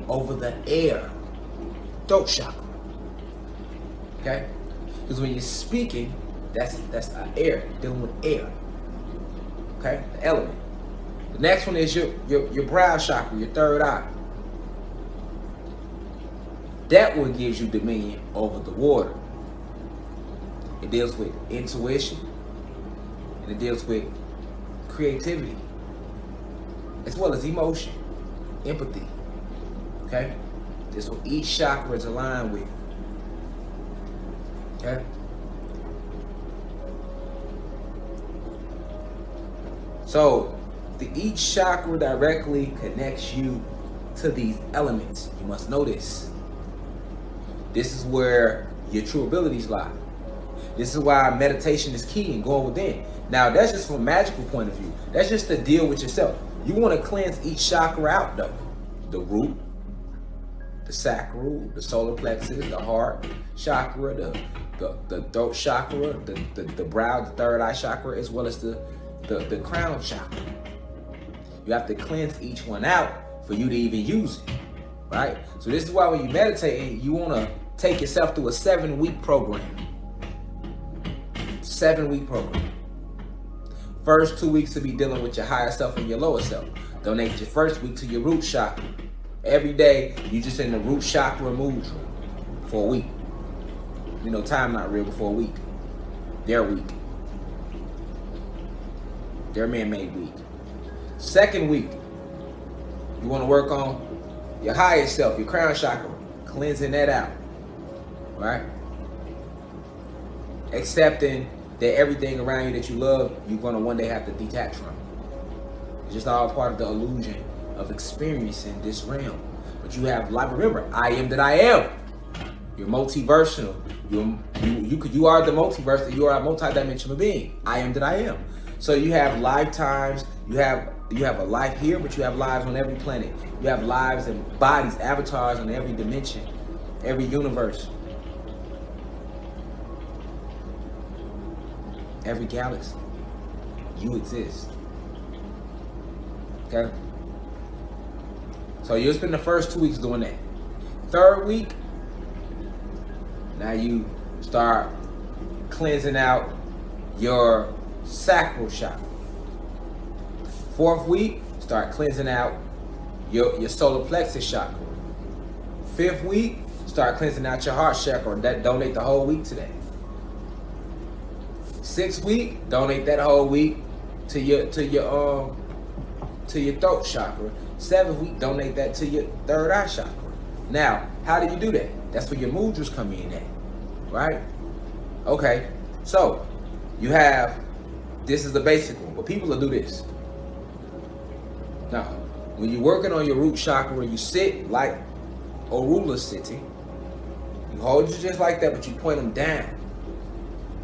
over the air, throat chakra. Okay? Because when you're speaking, that's air, dealing with air. Okay? The element. The next one is your brow chakra, your third eye. That one gives you dominion over the water. It deals with intuition, and it deals with creativity, as well as emotion, empathy. Okay? This is what each chakra is aligned with. Okay? So, each chakra directly connects you to these elements. You must know this. This is where your true abilities lie. This is why meditation is key and going within. Now, that's just from a magical point of view. That's just to deal with yourself. You want to cleanse each chakra out, though. The root, the sacral, the solar plexus, the heart chakra, the throat chakra, the brow, the third eye chakra, as well as the crown chakra. You have to cleanse each one out for you to even use it, right? So this is why when you meditate, you want to take yourself through a 7-week program. 7-week program. First 2 weeks to be dealing with your higher self and your lower self. Donate your first week to your root chakra. Every day, you just in the root chakra mudra for a week. You know, time not real, but for a week. Their week. Their man-made week. Second week, you want to work on your higher self, your crown chakra, cleansing that out, right? Accepting that everything around you that you love, you're going to one day have to detach from. It's just all part of the illusion of experiencing this realm. But you have life. Remember, I am that I am. You're multiversal. You are the multiverse. You are a multidimensional being. I am that I am. So you have lifetimes. You have a life here, but you have lives on every planet. You have lives and bodies, avatars on every dimension, every universe, every galaxy. You exist. Okay? So you'll spend the first 2 weeks doing that. Third week, now you start cleansing out your sacral chakra. Fourth week, start cleansing out your solar plexus chakra. Fifth week, start cleansing out your heart chakra. Donate the whole week to that. Sixth week, donate that whole week to your throat chakra. Seventh week, donate that to your third eye chakra. Now, how do you do that? That's where your mudras come in at, right? Okay, so you have, this is the basic one, but people will do this. Now, when you're working on your root chakra, you sit like a ruler sitting. You hold you just like that, but you point them down.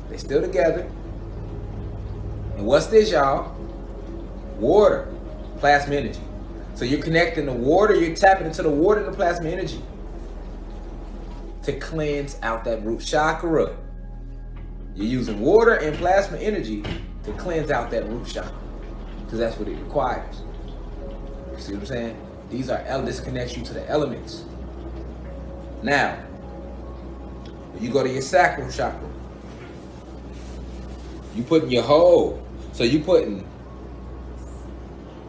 They still together. And what's this, y'all? Water, plasma energy. So you're connecting the water, you're tapping into the water and the plasma energy to cleanse out that root chakra. You're using water and plasma energy to cleanse out that root chakra, because that's what it requires. You see what I'm saying? This connects you to the elements. Now, when you go to your sacral chakra, you putting your whole, so you putting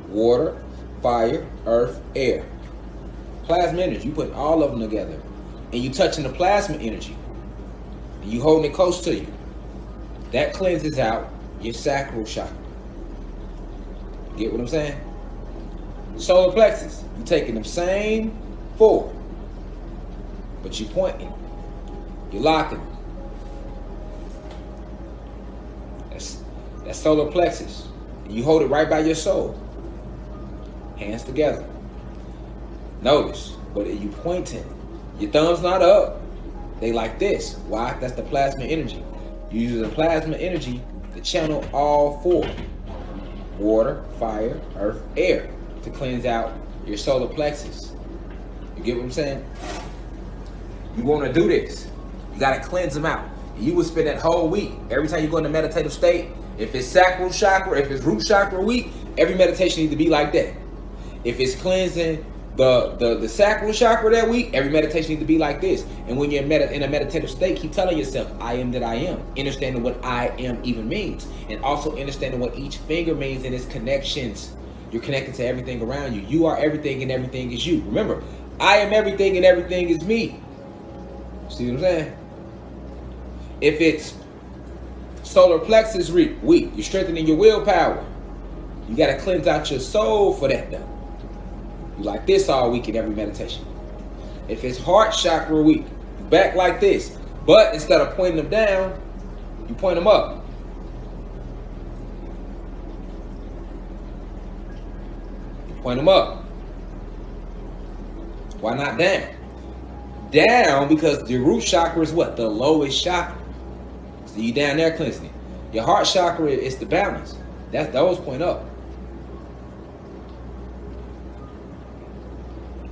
water, fire, earth, air, plasma energy. You putting all of them together, and you touching the plasma energy, and you holding it close to you. That cleanses out your sacral chakra. Get what I'm saying? Solar plexus, you taking them same four, but you pointing, you're locking them. That's solar plexus. And you hold it right by your soul. Hands together. Notice, but you pointing. Your thumb's not up. They like this. Why? That's the plasma energy. You use the plasma energy to channel all four. Water, fire, earth, air, to cleanse out your solar plexus. You get what I'm saying? You want to do this. You got to cleanse them out. And you would spend that whole week, every time you go into meditative state, if it's sacral chakra, if it's root chakra week, every meditation needs to be like that. If it's cleansing The sacral chakra that week, every meditation needs to be like this. And when you're in a meditative state, keep telling yourself, I am that I am. Understanding what I am even means. And also understanding what each finger means and its connections. You're connected to everything around you. You are everything and everything is you. Remember, I am everything and everything is me. See what I'm saying? If it's solar plexus week, you're strengthening your willpower. You got to cleanse out your soul for that though. You like this all week in every meditation. If it's heart chakra week, back like this. But instead of pointing them down, you point them up. You point them up. Why not down? Down because the root chakra is what? The lowest chakra. So you down there cleansing it. Your heart chakra is the balance. Those point up.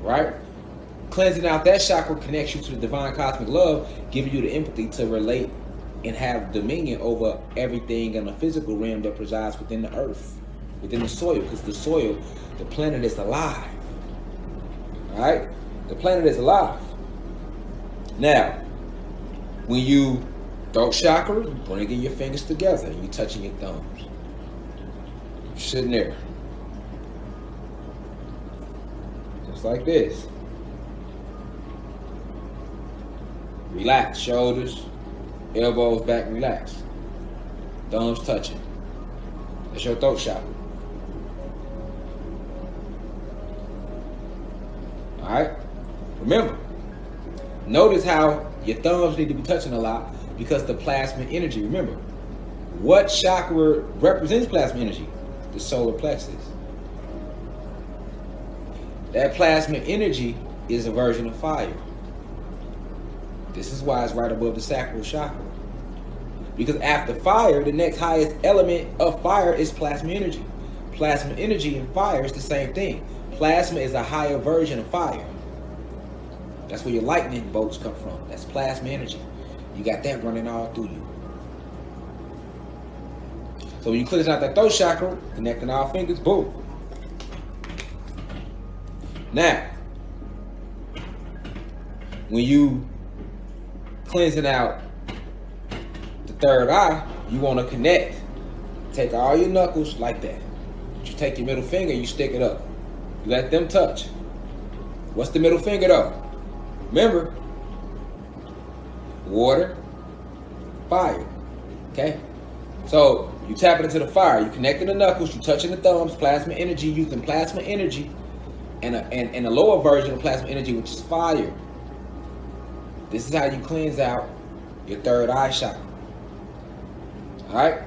Right? Cleansing out that chakra connects you to the divine cosmic love, giving you the empathy to relate and have dominion over everything in the physical realm that presides within the earth, within the soil, because the soil, the planet is alive. Right? The planet is alive. Now, when you throat chakra, you bringing your fingers together and you touching your thumbs. You're sitting there. Just like this. Relax, shoulders, elbows back, relax. Thumbs touching. That's your throat chakra. Alright? Remember, notice how your thumbs need to be touching a lot because the plasma energy. Remember, what chakra represents plasma energy? The solar plexus. That plasma energy is a version of fire. This is why it's right above the sacral chakra. Because after fire, the next highest element of fire is plasma energy. Plasma energy and fire is the same thing. Plasma is a higher version of fire. That's where your lightning bolts come from. That's plasma energy. You got that running all through you. So when you cleanse out that throat chakra, connecting all fingers, boom. Now, when you cleansing out the third eye, you want to connect. Take all your knuckles like that. You take your middle finger, you stick it up. You let them touch. What's the middle finger though? Remember, water, fire. Okay? So you tapping into the fire. You connecting the knuckles. You touching the thumbs. Plasma energy. Using plasma energy, and a lower version of plasma energy, which is fire. This is how you cleanse out your third eye chakra. All right?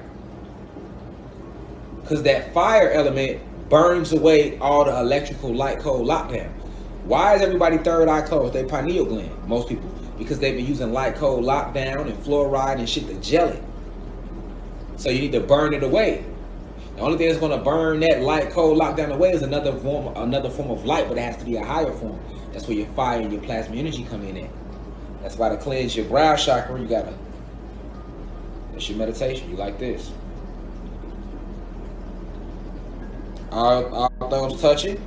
Because that fire element burns away all the electrical light code lockdown. Why is everybody third eye closed? They pineal gland, most people, because they've been using light code lockdown and fluoride and shit to gel it. So you need to burn it away. The only thing that's going to burn that light code lockdown away is another form of light, but it has to be a higher form. That's where your fire and your plasma energy come in at. That's why to cleanse your brow chakra, you gotta. That's your meditation. You like this. All thumbs touching.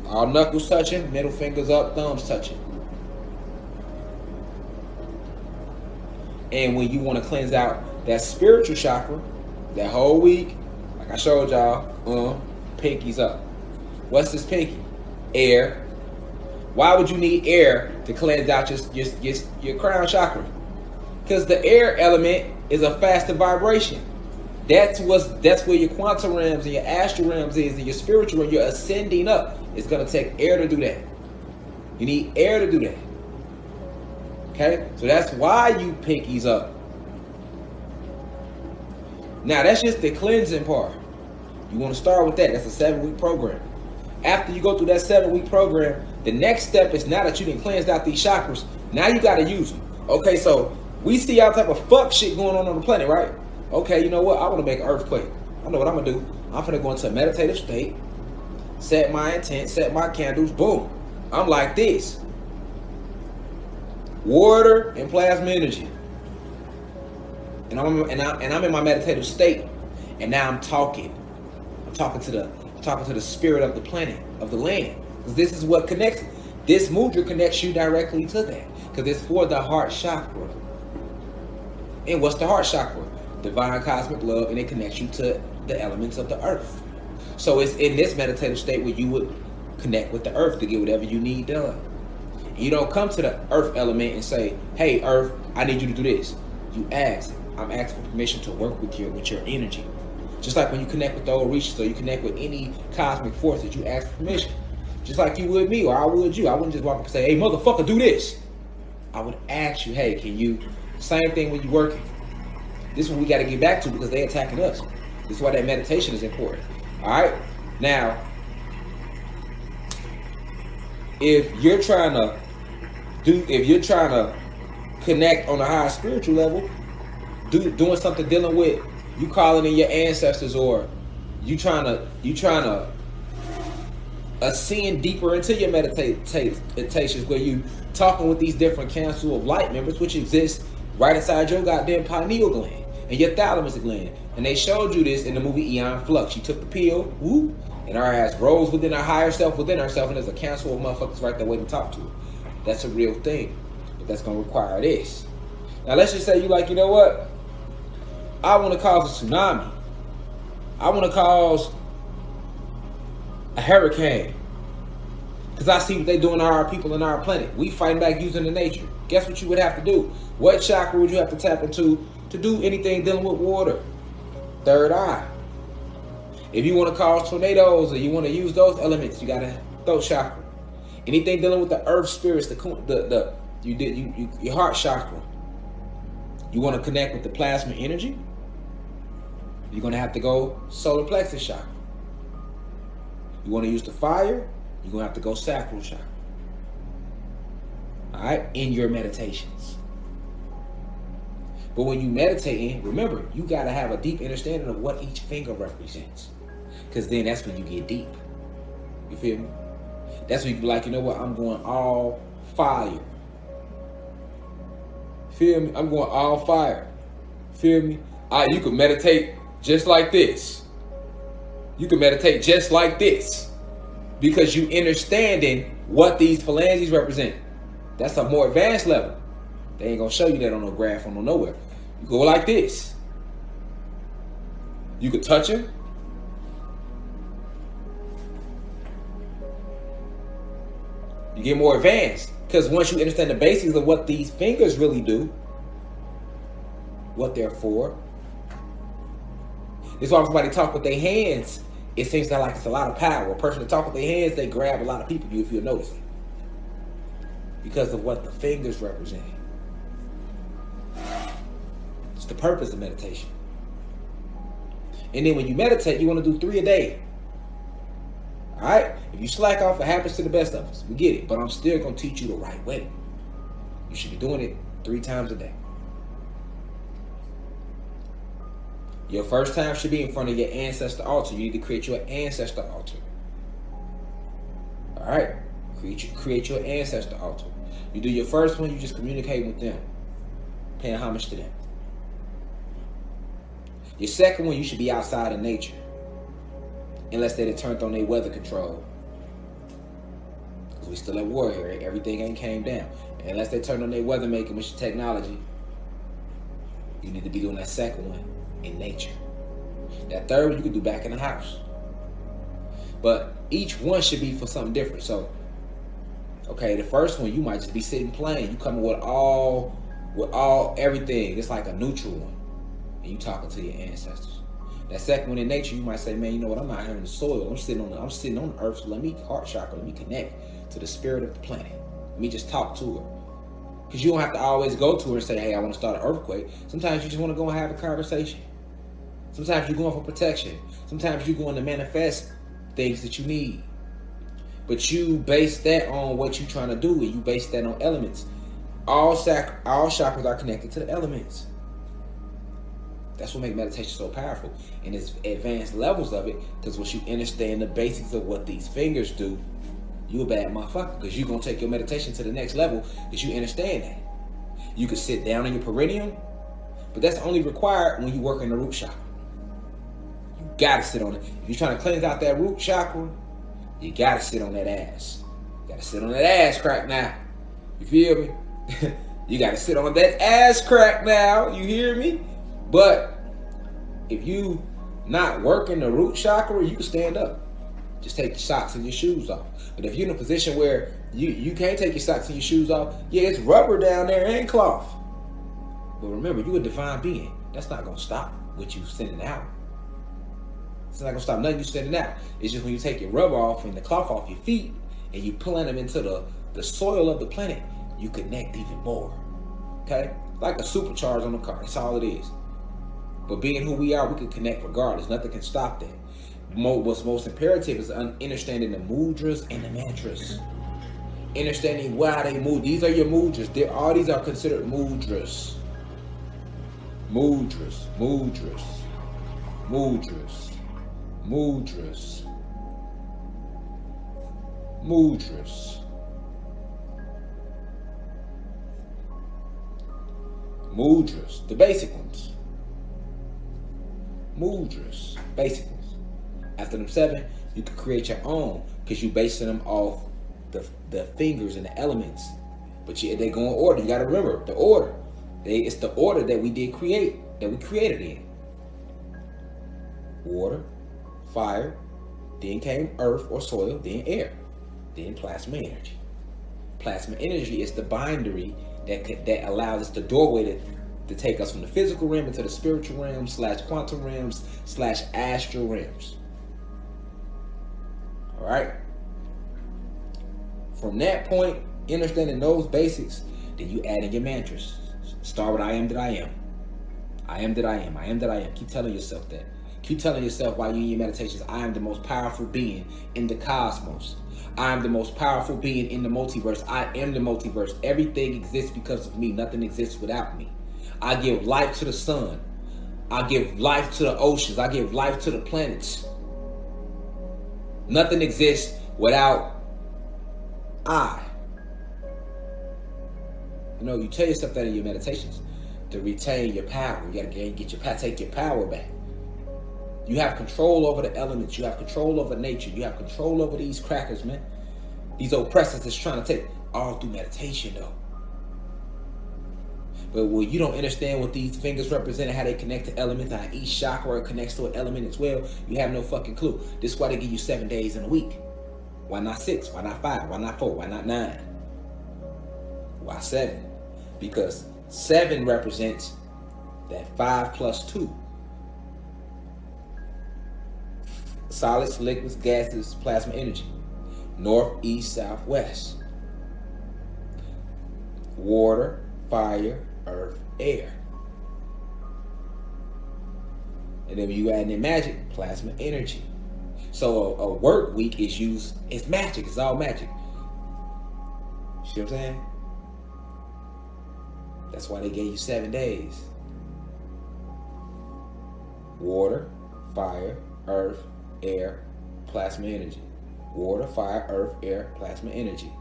All knuckles touching, middle fingers up, thumbs touching. And when you want to cleanse out that spiritual chakra, that whole week, like I showed y'all, pinkies up. What's this pinky? Air. Why would you need air to cleanse out your crown chakra? Because the air element is a faster vibration. That's where your quantum realms and your astral realms is, and your spiritual realm. You're ascending up. It's gonna take air to do that. You need air to do that. Okay? So that's why you pinkies up. Now that's just the cleansing part. You want to start with that. That's a 7-week program. After you go through that 7-week program, the next step is now that you done cleansed out these chakras, now you gotta use them. Okay, so we see all type of fuck shit going on the planet, right? Okay, you know what? I want to make an earthquake. I know what I'm gonna do. I'm gonna go into a meditative state, set my intent, set my candles, boom. I'm like this. Water and plasma energy. And I'm in my meditative state. And now I'm talking. I'm talking to the spirit of the planet, of the land. This is what connects. This mudra connects you directly to that. Because it's for the heart chakra. And what's the heart chakra? Divine cosmic love, and it connects you to the elements of the earth. So it's in this meditative state where you would connect with the earth to get whatever you need done. And you don't come to the earth element and say, hey, earth, I need you to do this. You ask. I'm asking for permission to work with your energy. Just like when you connect with the old reaches, so you connect with any cosmic force that you ask for permission. Just like you would me or I would you. I wouldn't just walk up and say, hey, motherfucker, do this. I would ask you, hey, can you? Same thing when you're working. This is what we got to get back to because they're attacking us. This is why that meditation is important. All right? Now, if you're trying to connect on a higher spiritual level, doing something dealing with you calling in your ancestors, or you trying to ascend deeper into your meditations where you talking with these different council of light members, which exist right inside your goddamn pineal gland and your thalamus gland. And they showed you this in the movie Eon Flux. She took the pill, whoop, and our ass rose within our higher self, within ourselves, and there's a council of motherfuckers right there waiting to talk to her. That's a real thing. But that's gonna require this. Now let's just say you like, you know what? I want to cause a tsunami. I want to cause a hurricane. Because I see what they're doing to our people and our planet. We fighting back using the nature. Guess what you would have to do? What chakra would you have to tap into to do anything dealing with water? Third eye. If you want to cause tornadoes or you want to use those elements, you got to throat chakra. Anything dealing with the earth spirits, your heart chakra. You want to connect with the plasma energy? You're going to have to go solar plexus chakra. You want to use the fire? You're going to have to go sacral chakra. All right? In your meditations. But when you meditate, remember, you got to have a deep understanding of what each finger represents. Because then that's when you get deep. You feel me? That's when you be like, you know what? I'm going all fire. Feel me? I'm going all fire. Feel me? You can meditate just like this. You can meditate just like this. Because you understanding what these phalanges represent. That's a more advanced level. They ain't gonna show you that on no graph or no nowhere. You go like this. You could touch him. You get more advanced. Because once you understand the basics of what these fingers really do, what they're for. It's why when somebody talk with their hands, it seems like it's a lot of power. A person to talk with their hands, they grab a lot of people, if you'll notice it. Because of what the fingers represent. It's the purpose of meditation. And then when you meditate, you want to do 3 a day. Alright? If you slack off, it happens to the best of us. We get it. But I'm still going to teach you the right way. You should be doing it 3 times a day. Your first time should be in front of your ancestor altar. You need to create your ancestor altar. Alright? Create your ancestor altar. You do your first one, you just communicate with them. Paying homage to them. Your second one, you should be outside in nature. Unless they turned on their weather control. Because we still at war here. Everything ain't came down. Unless they turned on their weather making, which is technology. You need to be doing that second one in nature. That third one you can do back in the house. But each one should be for something different. So, okay, the first one you might just be sitting playing. You coming with all everything. It's like a neutral one. And you talking to your ancestors. That second one in nature, you might say, man, you know what? I'm out here in the soil. I'm sitting on the earth. So let me heart chakra. Let me connect to the spirit of the planet. Let me just talk to her. Because you don't have to always go to her and say, hey, I want to start an earthquake. Sometimes you just want to go and have a conversation. Sometimes you're going for protection. Sometimes you're going to manifest things that you need. But you base that on what you're trying to do, and you base that on elements. All chakras are connected to the elements. That's what makes meditation so powerful. And it's advanced levels of it, because once you understand the basics of what these fingers do, you a bad motherfucker, because you're going to take your meditation to the next level because you understand that. You can sit down in your perineum, but that's only required when you work in the root chakra. You got to sit on it. If you're trying to cleanse out that root chakra, You gotta sit on that ass. You gotta sit on that ass crack now. You feel me? You gotta sit on that ass crack now. You hear me? But if you not working the root chakra, you can stand up. Just take your socks and your shoes off. But if you're in a position where you can't take your socks and your shoes off, yeah, it's rubber down there and cloth. But remember, you're a divine being. That's not gonna stop what you sending out. It's not gonna stop nothing you sending out. It's just when you take your rubber off and the cloth off your feet and you plant them into the soil of the planet, you connect even more. Okay? Like a supercharge on the car. That's all it is. But being who we are, we can connect regardless. Nothing can stop that. What's most imperative is understanding the mudras and the mantras. Understanding why they move. These are your mudras. All these are considered mudras. Mudras. Mudras. Mudras. Mudras. Mudras. Mudras. The basic ones. Mudras. Basic ones. After them 7, you can create your own because you're basing them off the fingers and the elements. But they go in order. You got to remember the order. It's the order that we did create, that we created in. Water, fire, then came earth or soil, then air, then plasma energy. Plasma energy is the bindery that allows us the doorway to take us from the physical realm into the spiritual realm / quantum realms / astral realms. All right. From that point, understanding those basics, then you add in your mantras. Start with I am that I am. I am that I am. I am that I am. Keep telling yourself that. Keep telling yourself while you're in your meditations, I am the most powerful being in the cosmos. I am the most powerful being in the multiverse. I am the multiverse. Everything exists because of me. Nothing exists without me. I give life to the sun. I give life to the oceans. I give life to the planets. Nothing exists without I. You know, you tell yourself that in your meditations to retain your power. You gotta take your power back. You have control over the elements. You have control over nature. You have control over these crackers, man. These oppressors that's trying to take all through meditation, though. But when you don't understand what these fingers represent and how they connect to elements, how each chakra connects to an element as well, you have no fucking clue. This is why they give you 7 days in a week. Why not 6? Why not 5? Why not 4? Why not 9? Why 7? Because 7 represents that 5 plus 2. Solids, liquids, gases, plasma energy. North, east, south, west. Water, fire, earth, air. And then when you add in magic, plasma energy. So a work week it's magic. It's all magic. See what I'm saying? That's why they gave you 7 days. Water, fire, earth, air, plasma energy. Water, fire, earth, air, plasma energy.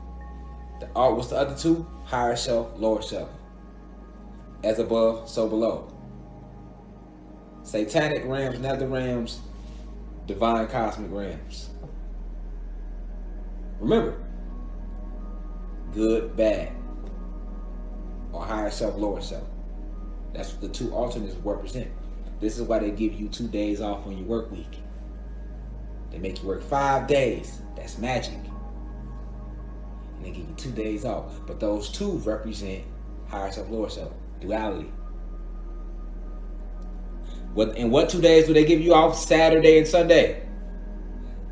What's the other 2? Higher self, lower self. As above, so below. Satanic realms, nether realms, divine cosmic realms. Remember, good, bad, or higher self, lower self. That's what the 2 alternates represent. This is why they give you 2 days off on your work week. They make you work 5 days. That's magic. And they give you 2 days off. But those 2 represent higher self, lower self. Duality. What 2 days do they give you off? Saturday and Sunday.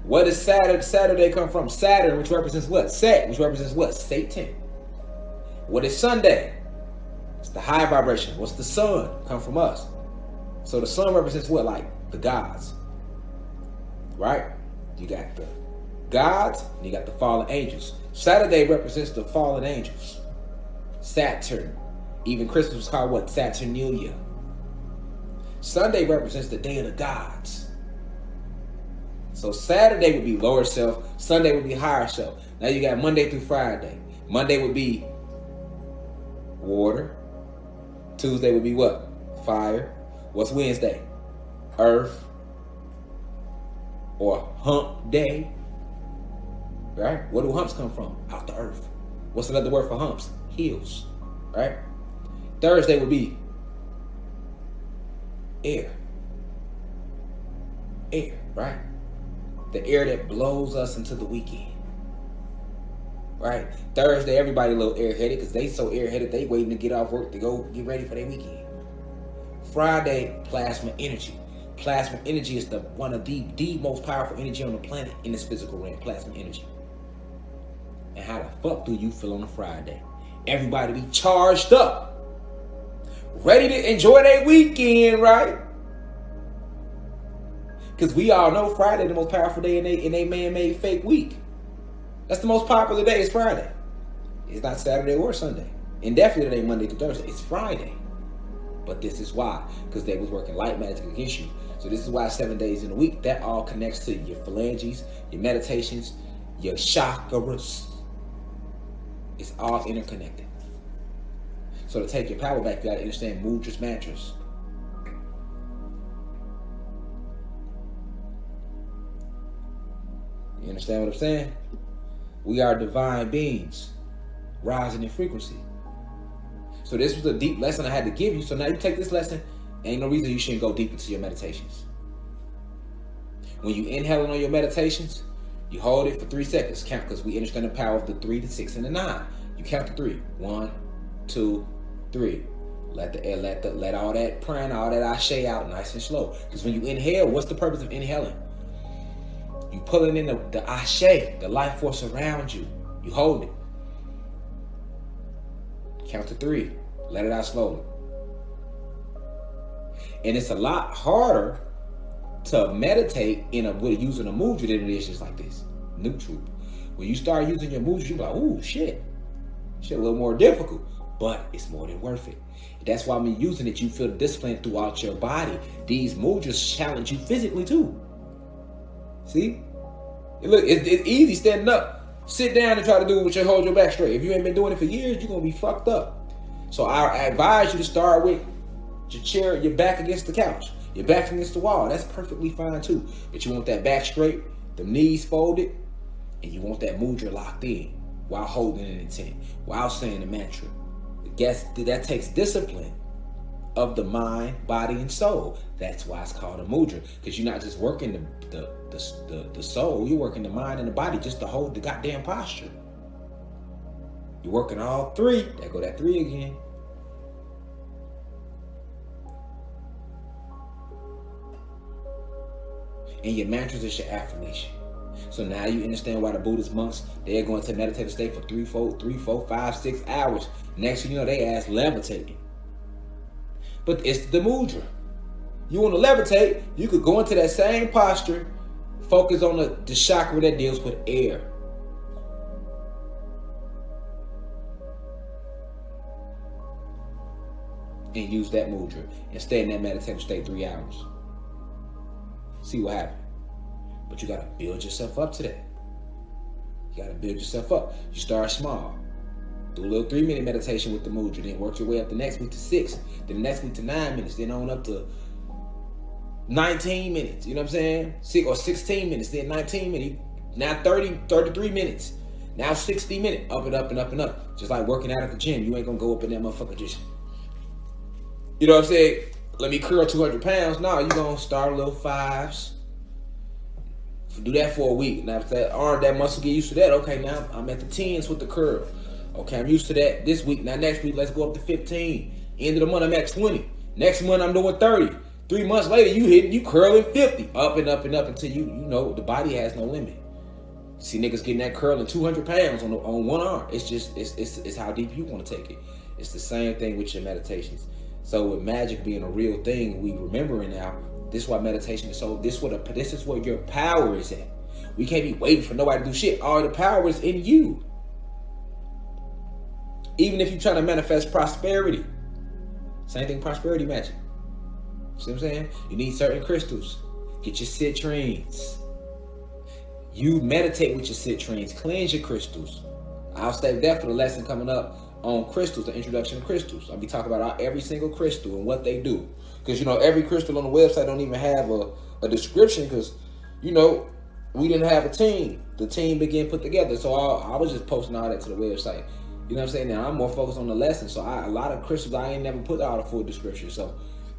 What does Saturday come from? Saturn, which represents what? Set, which represents what? Satan. What is Sunday? It's the high vibration. What's the sun? Come from us. So the sun represents what? Like the gods. Right? You got the gods, and you got the fallen angels. Saturday represents the fallen angels. Saturn. Even Christmas was called what? Saturnalia. Sunday represents the day of the gods. So Saturday would be lower self. Sunday would be higher self. Now you got Monday through Friday. Monday would be water. Tuesday would be what? Fire. What's Wednesday? Earth. Or hump day. right? Where do humps come from? Out the earth. What's another word for humps? Hills, right? Thursday would be air. Air, right? The air that blows us into the weekend, right? Thursday, everybody a little airheaded because they so airheaded they waiting to get off work to go get ready for their weekend. Friday, plasma energy. Plasma energy is one of the most powerful energy on the planet in this physical realm. Plasma energy. And how the fuck do you feel on a Friday? Everybody be charged up, ready to enjoy their weekend, right? Because we all know Friday the most powerful day in a man-made fake week. That's the most popular day is Friday. It's not Saturday or Sunday. And definitely it ain't Monday through Thursday. It's Friday. But this is why. Because they was working light magic against you. So this is why 7 days in a week, that all connects to your phalanges, your meditations, your chakras. It's all interconnected. So to take your power back, you gotta understand mudras, mantras. You understand what I'm saying? We are divine beings, rising in frequency. So this was a deep lesson I had to give you. So now you take this lesson, ain't no reason you shouldn't go deep into your meditations. When you inhaling on your meditations, you hold it for 3 seconds. Count, because we understand the power of the 3, the 6, and the 9. You count to 3. 1, 2, 3. Let the air, let all that prana, all that ashe out nice and slow. Because when you inhale, what's the purpose of inhaling? You pulling in the ashe, the life force around you. You hold it. Count to 3. Let it out slowly. And it's a lot harder to meditate with using a mudra than it is just like this. Neutral. When you start using your mudra, you're like, ooh, shit. Shit a little more difficult. But it's more than worth it. That's why when you're using it, you feel discipline throughout your body. These mudras challenge you physically too. See? Look, it's easy standing up. Sit down and try to do it with hold your back straight. If you ain't been doing it for years, you're going to be fucked up. So I advise you to start with your chair, your back against the couch, your back against the wall. That's perfectly fine too. But you want that back straight, the knees folded, and you want that mudra locked in while holding an intent, while saying the mantra. That takes discipline of the mind, body, and soul. That's why it's called a mudra, because you're not just working the soul, you're working the mind and the body just to hold the goddamn posture. You're working all 3. There go that 3 again. And your mantras is your affirmation. So now you understand why the Buddhist monks, they're going to meditative state for 3, 4, 5, 6 hours. Next thing you know, they ass levitating. But it's the mudra. You want to levitate, you could go into that same posture, focus on the chakra that deals with air. And use that mudra and stay in that meditative state 3 hours. See what happens. But you got to build yourself up to that. You got to build yourself up. You start small. Do a little 3-minute meditation with the mudra. Then work your way up the next week to 6. Then the next week to 9 minutes. Then on up to 19 minutes. You know what I'm saying? 6 or 16 minutes. Then 19 minutes. Now 33 minutes. Now 60 minutes. Up and up and up and up. Just like working out at the gym. You ain't going to go up in that motherfucker just... You know what I'm saying? Let me curl 200 pounds. No, you're going to start a little 5s. Do that for a week. Now if that arm, that muscle get used to that, okay, now I'm at the 10s with the curl. Okay, I'm used to that this week. Now next week, let's go up to 15. End of the month, I'm at 20. Next month, I'm doing 30. 3 months later, you curling 50. Up and up and up until you know the body has no limit. See niggas getting that curling 200 pounds on one arm. It's just, it's how deep you want to take it. It's the same thing with your meditations. So with magic being a real thing, we remembering now, this is why meditation is so, this is where your power is at. We can't be waiting for nobody to do shit. All the power is in you. Even if you're trying to manifest prosperity. Same thing, prosperity magic. See what I'm saying? You need certain crystals. Get your citrines. You meditate with your citrines. Cleanse your crystals. I'll save that for the lesson coming up on crystals, the introduction to crystals. I'll be talking about every single crystal and what they do. Because, every crystal on the website don't even have a description because, We didn't have a team. The team began put together. So I was just posting all that to the website. You know what I'm saying? Now I'm more focused on the lesson. So a lot of crystals I ain't never put out a full description. So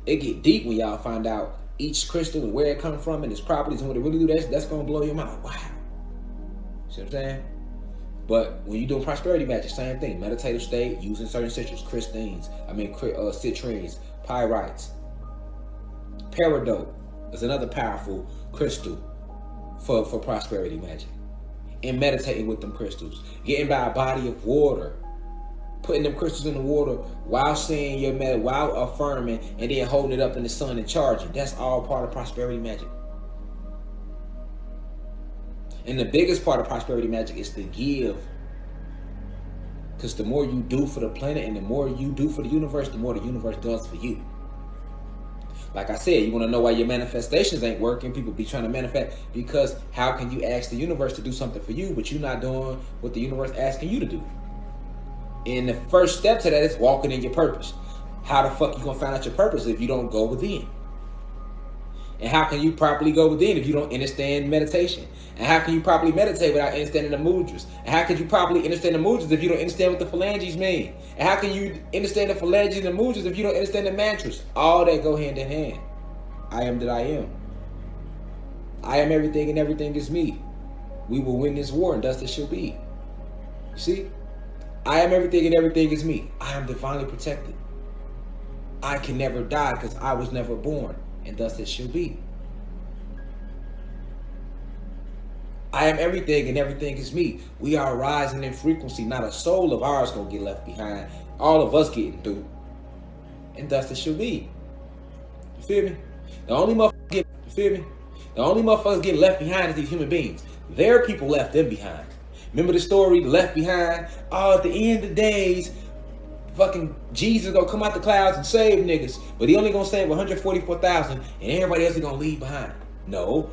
it get deep when y'all find out each crystal and where it comes from and its properties and what it really do. That's gonna blow your mind. Wow. See what I'm saying? But when you're doing prosperity magic, same thing. Meditative state, using certain citrus, citrines, pyrites. Peridot is another powerful crystal for prosperity magic. And meditating with them crystals. Getting by a body of water. Putting them crystals in the water while saying your while affirming, and then holding it up in the sun and charging. That's all part of prosperity magic. And the biggest part of prosperity magic is to give. Because the more you do for the planet and the more you do for the universe, the more the universe does for you. Like I said, you want to know why your manifestations ain't working? People be trying to manifest because how can you ask the universe to do something for you, but you're not doing what the universe asking you to do? And the first step to that is walking in your purpose. How the fuck you gonna find out your purpose if you don't go within? And how can you properly go within if you don't understand meditation? And how can you properly meditate without understanding the mudras? And how can you properly understand the mudras if you don't understand what the phalanges mean? And how can you understand the phalanges and the mudras if you don't understand the mantras? All that go hand in hand. I am that I am. I am everything and everything is me. We will win this war and thus it shall be. You see? I am everything and everything is me. I am divinely protected. I can never die because I was never born. And thus it shall be. I am everything and everything is me. We are rising in frequency. Not a soul of ours gonna get left behind. All of us getting through. And thus it shall be. You feel me? The only motherfuckers getting left behind is these human beings. Their people left them behind. Remember the story, Left Behind? Oh, at the end of the days, fucking Jesus gonna come out the clouds and save niggas, but he only gonna save 144,000 and everybody else is gonna leave behind. No,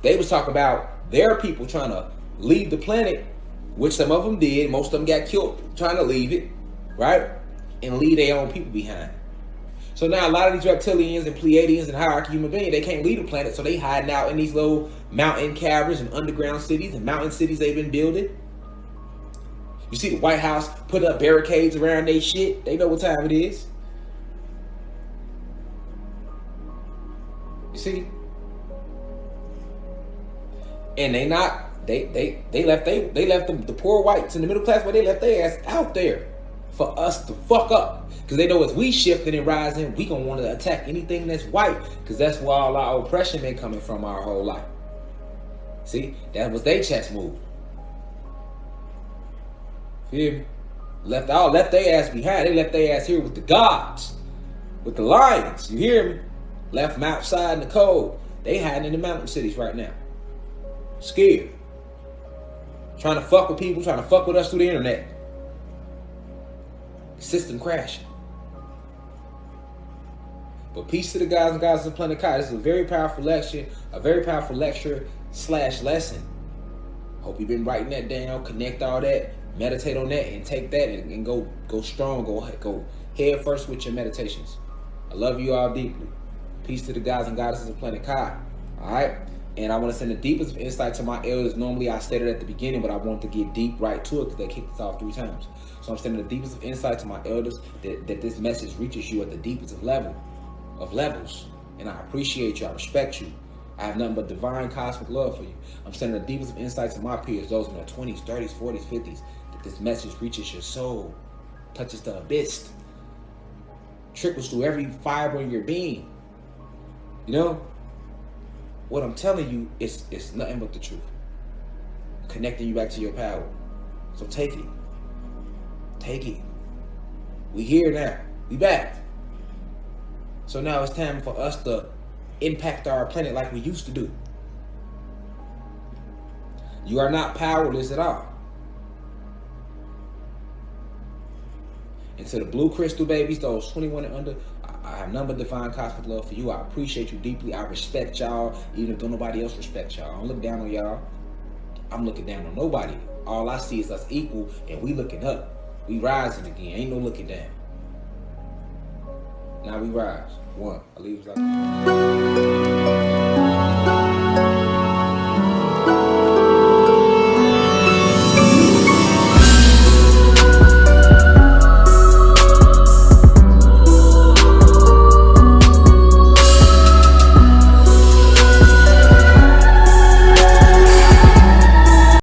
they was talking about their people trying to leave the planet, which some of them did. Most of them got killed trying to leave it, right? And leave their own people behind. So now a lot of these reptilians and Pleiadians and hierarchy human beings, they can't leave the planet, so they hiding out in these little mountain caverns and underground cities and mountain cities they've been building. You see the White House put up barricades around they shit. They know what time it is. You see? And they left the poor whites and the middle class, but they left their ass out there for us to fuck up. Because they know as we shifting and rising, we gonna want to attack anything that's white. Because that's where all our oppression been coming from our whole life. See? That was their chess move. Feel me? Left their ass behind. They left their ass here with the gods, with the lions. You hear me? Left them outside in the cold. They hiding in the mountain cities right now. Scared. Trying to fuck with people, trying to fuck with us through the internet. System crashing. But peace to the guys and goddesses of Planet Kai. This is a very powerful lecture, /lesson. Hope you've been writing that down, connect all that, meditate on that, and take that and go strong, go head first with your meditations. I love you all deeply. Peace to the guys and goddesses of Planet Kai. Alright? And I want to send the deepest of insight to my elders. Normally I stated at the beginning, but I want to get deep right to it because they kicked us off 3 times. So I'm sending the deepest of insight to my elders that this message reaches you at the deepest of levels. And I appreciate you. I respect you. I have nothing but divine cosmic love for you. I'm sending the deepest of insight to my peers, those in their 20s, 30s, 40s, 50s, that this message reaches your soul, touches the abyss, trickles through every fiber in your being. You know? What I'm telling you is nothing but the truth. Connecting you back to your power. So take it. Take it. We here now. We back. So now it's time for us to impact our planet like we used to do. You are not powerless at all. And to the blue crystal babies, those 21 and under, I have nothing but divine cosmic love for you. I appreciate you deeply. I respect y'all, even if don't nobody else respect y'all. I don't look down on y'all. I'm looking down on nobody. All I see is us equal, and we looking up. We rising again. Ain't no looking down. Now we rise. One. I leave it like